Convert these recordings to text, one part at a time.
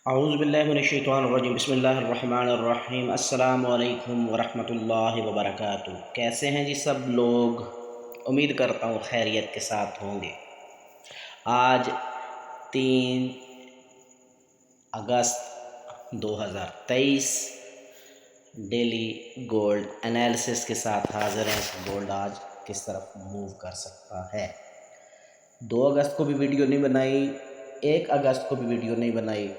औज़ुबिल्लाहिमिनश्शैतानिर्रजीम बिस्मिल्लाहिर्रहमानिर्रहीम अस्सलामु अलैकुम वरहमतुल्लाहि वबरकातुहू। कैसे हैं जी सब लोग? उम्मीद करता हूँ खैरियत के साथ होंगे। आज 3 अगस्त 2023 डेली गोल्ड एनालिसिस के साथ हाज़िर हैं। गोल्ड आज किस तरफ मूव कर सकता है। 2 अगस्त को भी वीडियो नहीं बनाई, 1 अगस्त को भी वीडियो नहीं बनाई,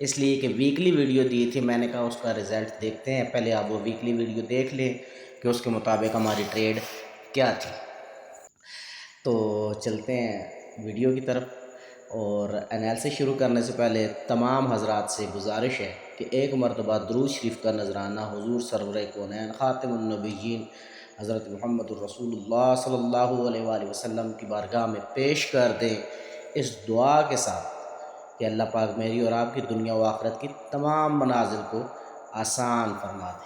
इसलिए कि वीकली वीडियो दी थी। मैंने कहा उसका रिज़ल्ट देखते हैं, पहले आप वो वीकली वीडियो देख लें कि उसके मुताबिक हमारी ट्रेड क्या थी। तो चलते हैं वीडियो की तरफ। और एनालिसिस शुरू करने से पहले तमाम हजरात से गुजारिश है कि एक मरतबा दुरूद शरीफ का नजराना हुजूर सरवर कौनैन ख़ातिमुन नबिय्यीन हज़रत मुहम्मद रसूलुल्लाह सल्लल्लाहु अलैहि वसल्लम की बारगाह में पेश कर दें, इस दुआ के साथ कि अल्लाह पाक मेरी और आपकी दुनिया व आखिरत की तमाम मनाजिल को आसान फरमा दे।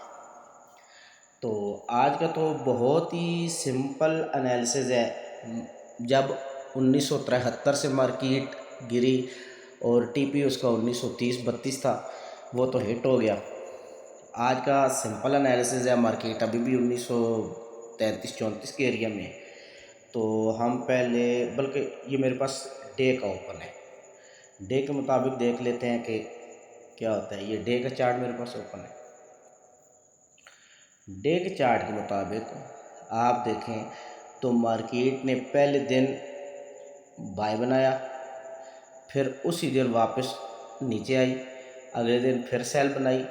तो आज का तो बहुत ही सिंपल एनालिसिस है। जब 1973 से मार्केट गिरी और टीपी उसका 1930-32 था, वो तो हिट हो गया। आज का सिंपल एनालिसिस है, मार्केट अभी भी 1933-34 के एरिया में। तो हम पहले, बल्कि ये मेरे पास डे का ओपन है, डे के मुताबिक देख लेते हैं कि क्या होता है। ये डे का चार्ट मेरे पास ओपन है। डे के चार्ट के मुताबिक आप देखें तो मार्केट ने पहले दिन बाय बनाया, फिर उसी दिन वापस नीचे आई, अगले दिन फिर सेल बनाई,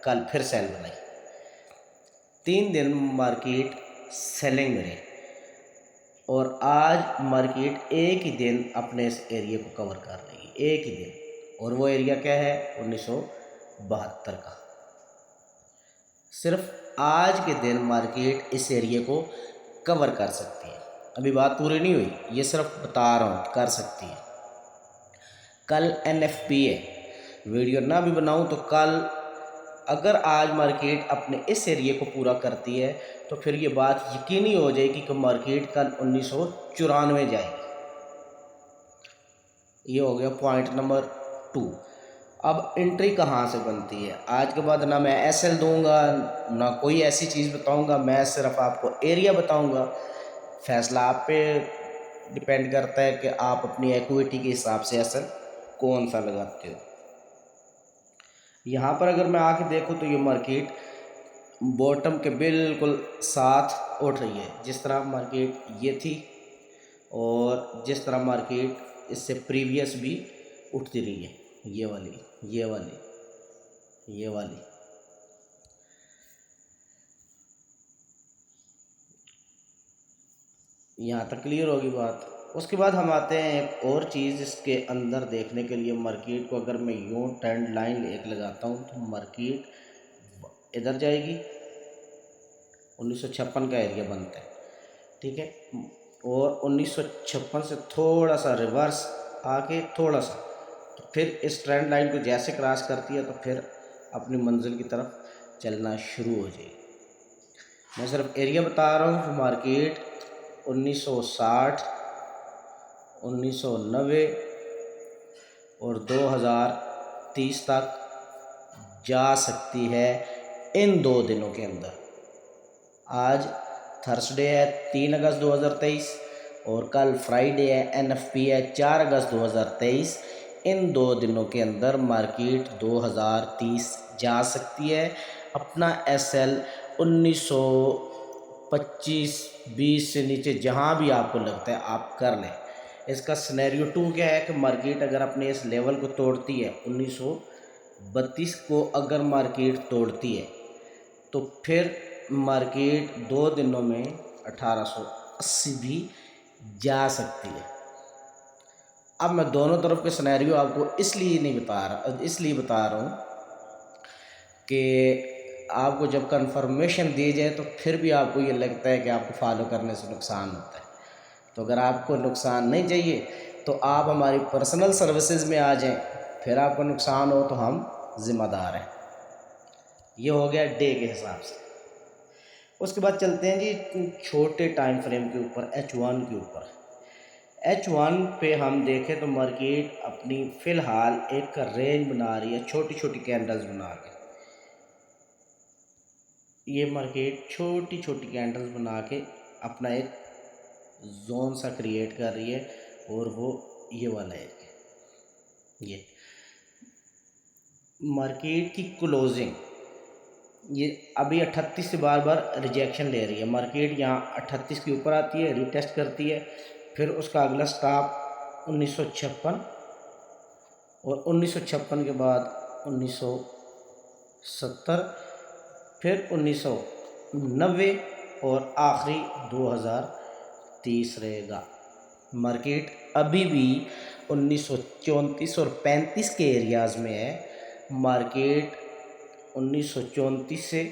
कल फिर सेल बनाई। 3 दिन मार्केट सेलिंग में रही और आज मार्केट एक ही दिन अपने इस एरिया को कवर कर रही है, एक ही दिन। और वो एरिया क्या है? 1972 का। सिर्फ आज के दिन मार्केट इस एरिया को कवर कर सकती है। अभी बात पूरी नहीं हुई, ये सिर्फ बता रहा हूँ, कर सकती है। कल NFP है, वीडियो ना भी बनाऊँ तो कल अगर आज मार्केट अपने इस एरिया को पूरा करती है तो फिर ये बात यकीनी हो जाएगी कि मार्केट कल 1994 जाएगी। ये हो गया पॉइंट नंबर 2। अब एंट्री कहाँ से बनती है? आज के बाद ना मैं SL दूंगा, ना कोई ऐसी चीज़ बताऊंगा, मैं सिर्फ आपको एरिया बताऊंगा। फैसला आप पे डिपेंड करता है कि आप अपनी इक्विटी के हिसाब से SL कौन सा लगाते हो। यहाँ पर अगर मैं आके देखूँ तो ये मार्केट बॉटम के बिल्कुल साथ उठ रही है, जिस तरह मार्केट ये थी और जिस तरह मार्केट इससे प्रीवियस भी उठती रही है। ये वाली, ये वाली, ये वाली। यहाँ तक क्लियर होगी बात। उसके बाद हम आते हैं एक और चीज़ इसके अंदर देखने के लिए। मार्केट को अगर मैं यूँ ट्रेंड लाइन एक लगाता हूँ तो मार्केट इधर जाएगी, 1956 का एरिया बनता है, ठीक है। और 1956 से थोड़ा सा रिवर्स आके थोड़ा सा, तो फिर इस ट्रेंड लाइन को जैसे क्रॉस करती है तो फिर अपनी मंजिल की तरफ चलना शुरू हो जाएगी। मैं सिर्फ एरिया बता रहा हूँ कि मार्केट 1960, 1990 और 2030 तक जा सकती है इन 2 दिनों के अंदर। आज थर्सडे है 3 अगस्त 2023 और कल फ्राइडे है, NFP है 4 अगस्त 2023। इन 2 दिनों के अंदर मार्केट 2030 जा सकती है। अपना SL 1925-20 से नीचे जहां भी आपको लगता है आप कर लें। इसका सिनेरियो 2 क्या है कि मार्केट अगर अपने इस लेवल को तोड़ती है, 1932 को अगर मार्केट तोड़ती है तो फिर मार्केट 2 दिनों में 1880 भी जा सकती है। अब मैं दोनों तरफ के सिनेरियो आपको इसलिए बता रहा हूँ कि आपको जब कंफर्मेशन दी जाए तो फिर भी आपको ये लगता है कि आपको फॉलो करने से नुकसान होता है। तो अगर आपको नुकसान नहीं चाहिए तो आप हमारी पर्सनल सर्विसेज में आ जाएं, फिर आपको नुकसान हो तो हम ज़िम्मेदार हैं। ये हो गया डे के हिसाब से। उसके बाद चलते हैं जी छोटे टाइम फ्रेम के ऊपर, H1 के ऊपर। H1 पे हम देखें तो मार्केट अपनी फ़िलहाल एक रेंज बना रही है, छोटी छोटी कैंडल्स बना के। ये मार्केट छोटी छोटी कैंडल्स बना के अपना एक जोन सा क्रिएट कर रही है, और वो ये वाला है। ये मार्केट की क्लोजिंग ये अभी 38 से बार बार रिजेक्शन ले रही है। मार्केट यहाँ 38 के ऊपर आती है, रीटेस्ट करती है, फिर उसका अगला स्टॉप 1956, और 1956 के बाद 1970, फिर 1990, और आखिरी 2030 रहेगा। मार्केट अभी भी 1934 और 35 के एरियाज़ में है। मार्केट 1934 से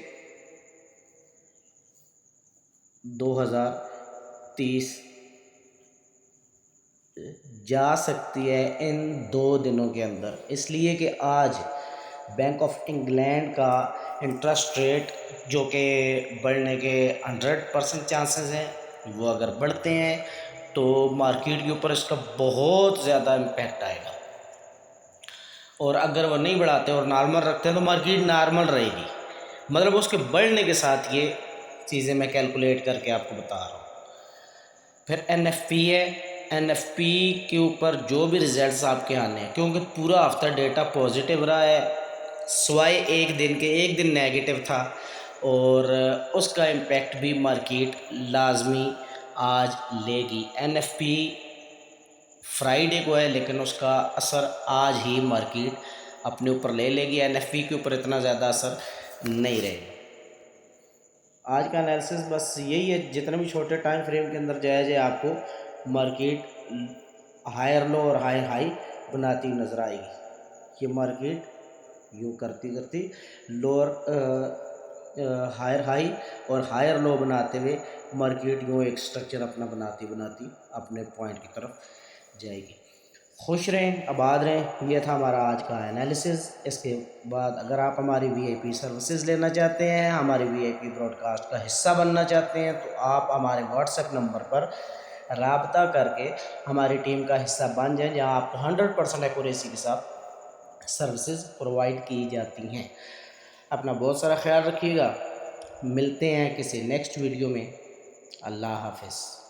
2030 जा सकती है इन 2 दिनों के अंदर, इसलिए कि आज बैंक ऑफ इंग्लैंड का इंटरेस्ट रेट जो कि बढ़ने के 100% चांसेस हैं, वो अगर बढ़ते हैं तो मार्केट के ऊपर इसका बहुत ज़्यादा इम्पैक्ट आएगा। और अगर वो नहीं बढ़ाते और नॉर्मल रखते हैं तो मार्केट नॉर्मल रहेगी। मतलब उसके बढ़ने के साथ ये चीज़ें मैं कैलकुलेट करके आपको बता रहा हूँ। फिर NFP है, NFP के ऊपर जो भी रिजल्ट्स आपके आने हैं, क्योंकि पूरा हफ्ता डेटा पॉजिटिव रहा है, सिवाय एक दिन के, एक दिन नेगेटिव था, और उसका इम्पैक्ट भी मार्केट लाजमी आज लेगी। NFP फ्राइडे को है, लेकिन उसका असर आज ही मार्केट अपने ऊपर ले लेगी। NFP के ऊपर इतना ज़्यादा असर नहीं रहेगा। आज का एनालिसिस बस यही है, जितने भी छोटे टाइम फ्रेम के अंदर जाया जाए आपको मार्केट हायर लो और हायर हाई बनाती नज़र आएगी। ये मार्केट यूँ करती करती लोअर हायर हाई और हायर लो बनाते हुए मार्केट यूँ एक स्ट्रक्चर अपना बनाती बनाती अपने पॉइंट की तरफ जाएगी। खुश रहें, आबाद रहें। ये था हमारा आज का एनालिसिस। इसके बाद अगर आप हमारी VIP सर्विसेज लेना चाहते हैं, हमारी VIP ब्रॉडकास्ट का हिस्सा बनना चाहते हैं, तो आप हमारे WhatsApp नंबर पर राब्ता करके हमारी टीम का हिस्सा बन जाएं, जहां आपको 100% एक्यूरेसी के साथ सर्विसेज प्रोवाइड की जाती हैं। अपना बहुत सारा ख्याल रखिएगा। मिलते हैं किसी नेक्स्ट वीडियो में। अल्लाह हाफ़िज़।